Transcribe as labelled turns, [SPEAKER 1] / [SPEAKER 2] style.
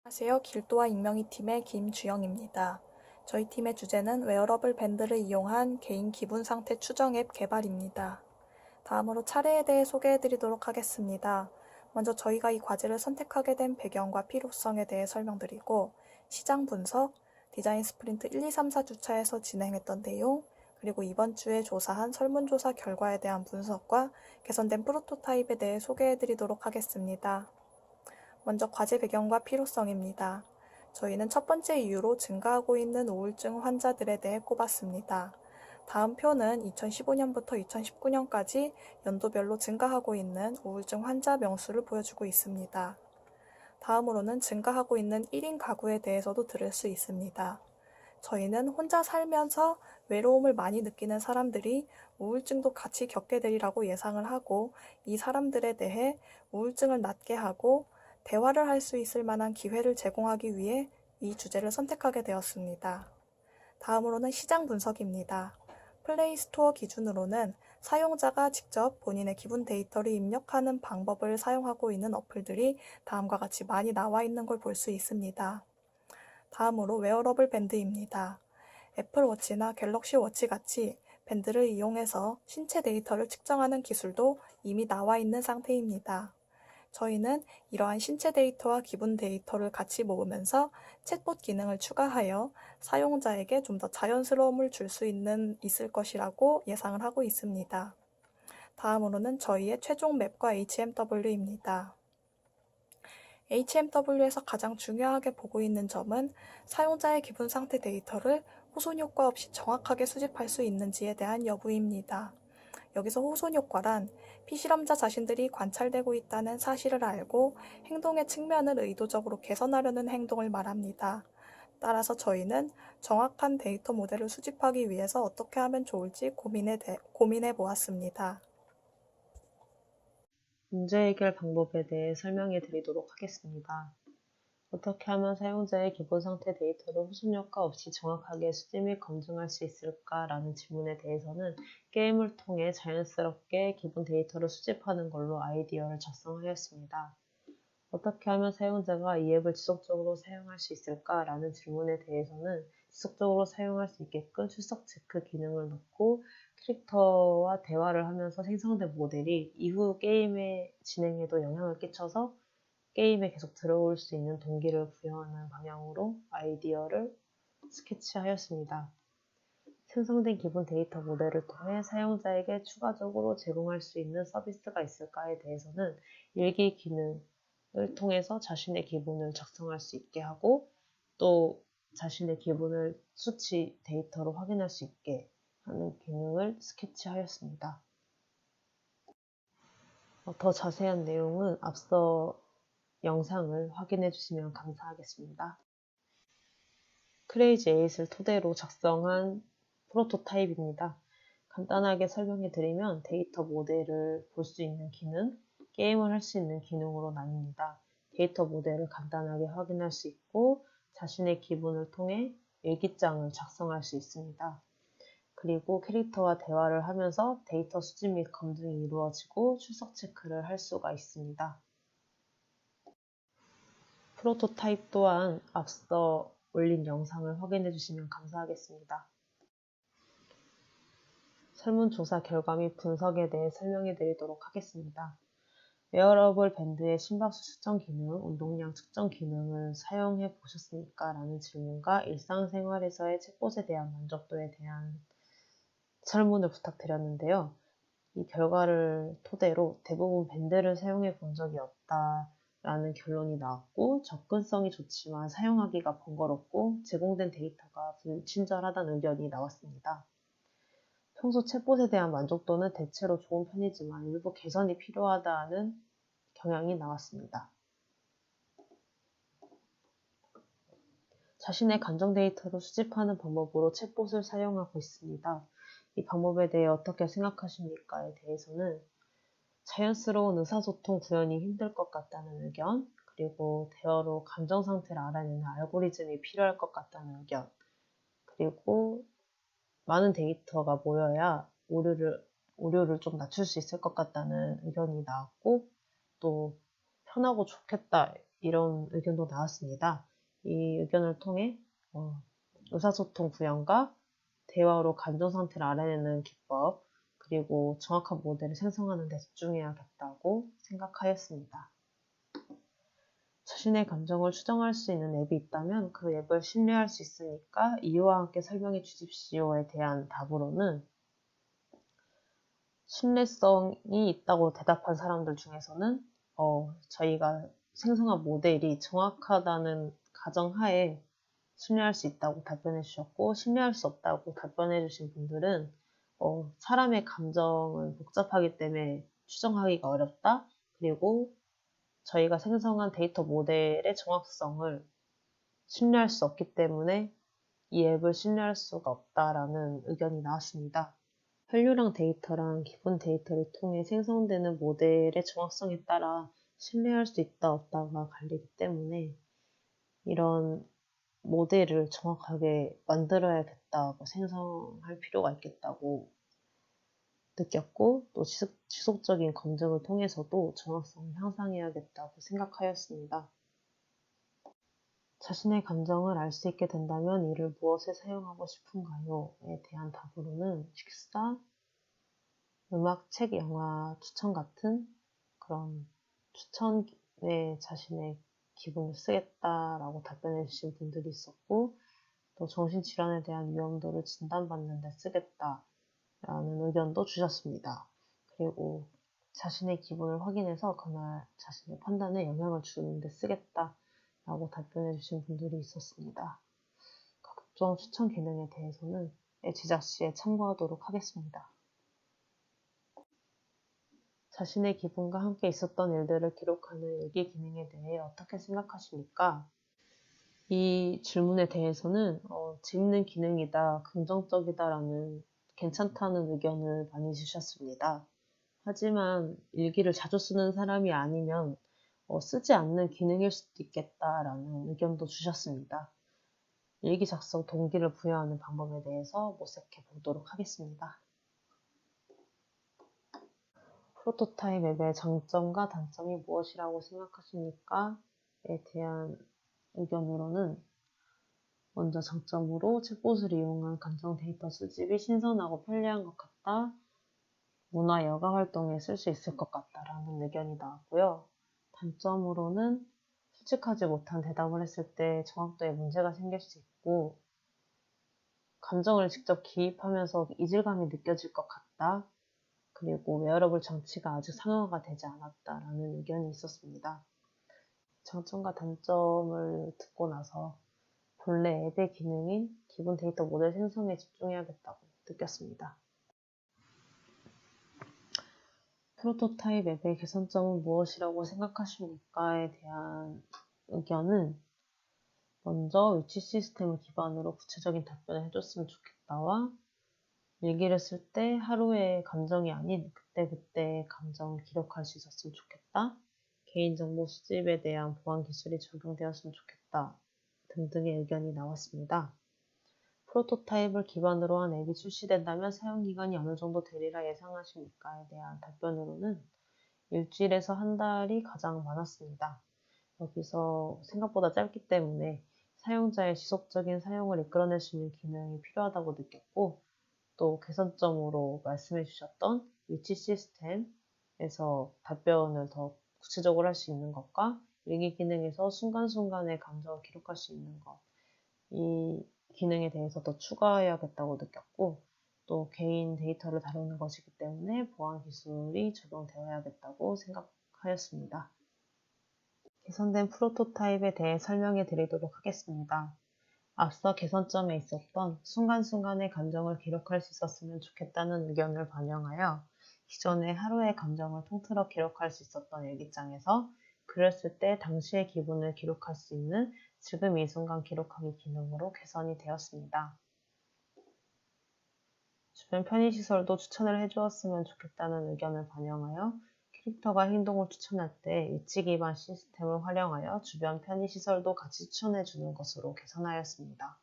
[SPEAKER 1] 안녕하세요. 길도와 익명의 팀의 김주영입니다. 저희 팀의 주제는 웨어러블 밴드를 이용한 개인 기분 상태 추정 앱 개발입니다. 다음으로 차례에 대해 소개해드리도록 하겠습니다. 먼저 저희가 이 과제를 선택하게 된 배경과 필요성에 대해 설명드리고, 시장 분석, 디자인 스프린트 1, 2, 3, 4주차에서 진행했던 내용, 그리고 이번 주에 조사한 설문조사 결과에 대한 분석과 개선된 프로토타입에 대해 소개해드리도록 하겠습니다. 먼저 과제 배경과 필요성입니다. 저희는 첫 번째 이유로 증가하고 있는 우울증 환자들에 대해 꼽았습니다. 다음 표는 2015년부터 2019년까지 연도별로 증가하고 있는 우울증 환자 명수를 보여주고 있습니다. 다음으로는 증가하고 있는 1인 가구에 대해서도 들을 수 있습니다. 저희는 혼자 살면서 외로움을 많이 느끼는 사람들이 우울증도 같이 겪게 되리라고 예상을 하고, 이 사람들에 대해 우울증을 낫게 하고 대화를 할 수 있을 만한 기회를 제공하기 위해 이 주제를 선택하게 되었습니다. 다음으로는 시장 분석입니다. 플레이 스토어 기준으로는 사용자가 직접 본인의 기분 데이터를 입력하는 방법을 사용하고 있는 어플들이 다음과 같이 많이 나와 있는 걸 볼 수 있습니다. 다음으로 웨어러블 밴드입니다. 애플워치나 갤럭시 워치 같이 밴드를 이용해서 신체 데이터를 측정하는 기술도 이미 나와 있는 상태입니다. 저희는 이러한 신체 데이터와 기분 데이터를 같이 모으면서 챗봇 기능을 추가하여 사용자에게 좀 더 자연스러움을 줄 수 있을 것이라고 예상을 하고 있습니다. 다음으로는 저희의 최종 맵과 HMW입니다. HMW에서 가장 중요하게 보고 있는 점은 사용자의 기분 상태 데이터를 호손 효과 없이 정확하게 수집할 수 있는지에 대한 여부입니다. 여기서 호손 효과란 피실험자 자신들이 관찰되고 있다는 사실을 알고 행동의 측면을 의도적으로 개선하려는 행동을 말합니다. 따라서 저희는 정확한 데이터 모델을 수집하기 위해서 어떻게 하면 좋을지 고민해 보았습니다.
[SPEAKER 2] 문제 해결 방법에 대해 설명해 드리도록 하겠습니다. 어떻게 하면 사용자의 기본 상태 데이터를 후순 효과 없이 정확하게 수집 및 검증할 수 있을까라는 질문에 대해서는 게임을 통해 자연스럽게 기본 데이터를 수집하는 걸로 아이디어를 작성하였습니다. 어떻게 하면 사용자가 이 앱을 지속적으로 사용할 수 있을까라는 질문에 대해서는 지속적으로 사용할 수 있게끔 출석 체크 기능을 넣고 캐릭터와 대화를 하면서 생성된 모델이 이후 게임의 진행에도 영향을 끼쳐서 게임에 계속 들어올 수 있는 동기를 부여하는 방향으로 아이디어를 스케치하였습니다. 생성된 기본 데이터 모델을 통해 사용자에게 추가적으로 제공할 수 있는 서비스가 있을까에 대해서는 일기 기능을 통해서 자신의 기분을 작성할 수 있게 하고, 또 자신의 기분을 수치 데이터로 확인할 수 있게 하는 기능을 스케치하였습니다. 더 자세한 내용은 앞서 영상을 확인해 주시면 감사하겠습니다. 크레이지 8을 토대로 작성한 프로토타입입니다. 간단하게 설명해 드리면 데이터 모델을 볼 수 있는 기능, 게임을 할 수 있는 기능으로 나뉩니다. 데이터 모델을 간단하게 확인할 수 있고 자신의 기분을 통해 일기장을 작성할 수 있습니다. 그리고 캐릭터와 대화를 하면서 데이터 수집 및 검증이 이루어지고 출석 체크를 할 수가 있습니다. 프로토타입 또한 앞서 올린 영상을 확인해 주시면 감사하겠습니다. 설문조사 결과 및 분석에 대해 설명해 드리도록 하겠습니다. 웨어러블 밴드의 심박수 측정 기능, 운동량 측정 기능을 사용해 보셨습니까? 라는 질문과 일상생활에서의 챗봇에 대한 만족도에 대한 설문을 부탁드렸는데요. 이 결과를 토대로 대부분 밴드를 사용해 본 적이 없다라는 결론이 나왔고, 접근성이 좋지만 사용하기가 번거롭고 제공된 데이터가 불친절하다는 의견이 나왔습니다. 평소 챗봇에 대한 만족도는 대체로 좋은 편이지만 일부 개선이 필요하다는 경향이 나왔습니다. 자신의 감정 데이터를 수집하는 방법으로 챗봇을 사용하고 있습니다. 이 방법에 대해 어떻게 생각하십니까?에 대해서는 자연스러운 의사소통 구현이 힘들 것 같다는 의견, 그리고 대화로 감정 상태를 알아내는 알고리즘이 필요할 것 같다는 의견, 그리고 많은 데이터가 모여야 오류를 좀 낮출 수 있을 것 같다는 의견이 나왔고, 또 편하고 좋겠다 이런 의견도 나왔습니다. 이 의견을 통해 의사소통 구현과 대화로 감정 상태를 알아내는 기법, 그리고 정확한 모델을 생성하는 데 집중해야겠다고 생각하였습니다. 자신의 감정을 추정할 수 있는 앱이 있다면 그 앱을 신뢰할 수 있으니까 이유와 함께 설명해 주십시오에 대한 답으로는 신뢰성이 있다고 대답한 사람들 중에서는 저희가 생성한 모델이 정확하다는 가정하에 신뢰할 수 있다고 답변해 주셨고, 신뢰할 수 없다고 답변해 주신 분들은 사람의 감정은 복잡하기 때문에 추정하기가 어렵다. 그리고 저희가 생성한 데이터 모델의 정확성을 신뢰할 수 없기 때문에 이 앱을 신뢰할 수가 없다라는 의견이 나왔습니다. 혈류량 데이터랑 기본 데이터를 통해 생성되는 모델의 정확성에 따라 신뢰할 수 있다 없다가 갈리기 때문에 이런 모델을 정확하게 만들어야겠다고 생성할 필요가 있겠다고 느꼈고, 또 지속적인 검증을 통해서도 정확성을 향상해야겠다고 생각하였습니다. 자신의 감정을 알 수 있게 된다면 이를 무엇에 사용하고 싶은가요?에 대한 답으로는 식사, 음악, 책, 영화 추천 같은 그런 추천에 자신의 기분을 쓰겠다라고 답변해 주신 분들이 있었고, 또 정신질환에 대한 위험도를 진단받는 데 쓰겠다라는 의견도 주셨습니다. 그리고 자신의 기분을 확인해서 그날 자신의 판단에 영향을 주는 데 쓰겠다라고 답변해 주신 분들이 있었습니다. 각종 추천 기능에 대해서는 제작 시에 참고하도록 하겠습니다. 자신의 기분과 함께 있었던 일들을 기록하는 일기 기능에 대해 어떻게 생각하십니까? 이 질문에 대해서는 재밌는 기능이다, 긍정적이다라는 괜찮다는 의견을 많이 주셨습니다. 하지만 일기를 자주 쓰는 사람이 아니면 쓰지 않는 기능일 수도 있겠다라는 의견도 주셨습니다. 일기 작성 동기를 부여하는 방법에 대해서 모색해 보도록 하겠습니다. 프로토타입 앱의 장점과 단점이 무엇이라고 생각하십니까?에 대한 의견으로는 먼저 장점으로 챗봇을 이용한 감정 데이터 수집이 신선하고 편리한 것 같다. 문화 여가 활동에 쓸 수 있을 것 같다라는 의견이 나왔고요. 단점으로는 솔직하지 못한 대답을 했을 때 정확도에 문제가 생길 수 있고, 감정을 직접 기입하면서 이질감이 느껴질 것 같다. 그리고 웨어러블 장치가 아직 상용화가 되지 않았다라는 의견이 있었습니다. 장점과 단점을 듣고 나서 본래 앱의 기능인 기본 데이터 모델 생성에 집중해야겠다고 느꼈습니다. 프로토타입 앱의 개선점은 무엇이라고 생각하십니까?에 대한 의견은 먼저 위치 시스템을 기반으로 구체적인 답변을 해줬으면 좋겠다와 일기를 쓸 때 하루의 감정이 아닌 그때그때의 감정을 기록할 수 있었으면 좋겠다. 개인정보 수집에 대한 보안 기술이 적용되었으면 좋겠다. 등등의 의견이 나왔습니다. 프로토타입을 기반으로 한 앱이 출시된다면 사용기간이 어느 정도 되리라 예상하십니까?에 대한 답변으로는 일주일에서 한 달이 가장 많았습니다. 여기서 생각보다 짧기 때문에 사용자의 지속적인 사용을 이끌어낼 수 있는 기능이 필요하다고 느꼈고, 또 개선점으로 말씀해 주셨던 위치 시스템에서 답변을 더 구체적으로 할 수 있는 것과 일기 기능에서 순간순간의 감정을 기록할 수 있는 것, 이 기능에 대해서 더 추가해야겠다고 느꼈고, 또 개인 데이터를 다루는 것이기 때문에 보안 기술이 적용되어야겠다고 생각하였습니다. 개선된 프로토타입에 대해 설명해 드리도록 하겠습니다. 앞서 개선점에 있었던 순간순간의 감정을 기록할 수 있었으면 좋겠다는 의견을 반영하여 기존의 하루의 감정을 통틀어 기록할 수 있었던 일기장에서 글을 쓸 때 당시의 기분을 기록할 수 있는 지금 이 순간 기록하기 기능으로 개선이 되었습니다. 주변 편의시설도 추천을 해주었으면 좋겠다는 의견을 반영하여 캐릭터가 행동을 추천할 때 위치 기반 시스템을 활용하여 주변 편의시설도 같이 추천해주는 것으로 개선하였습니다.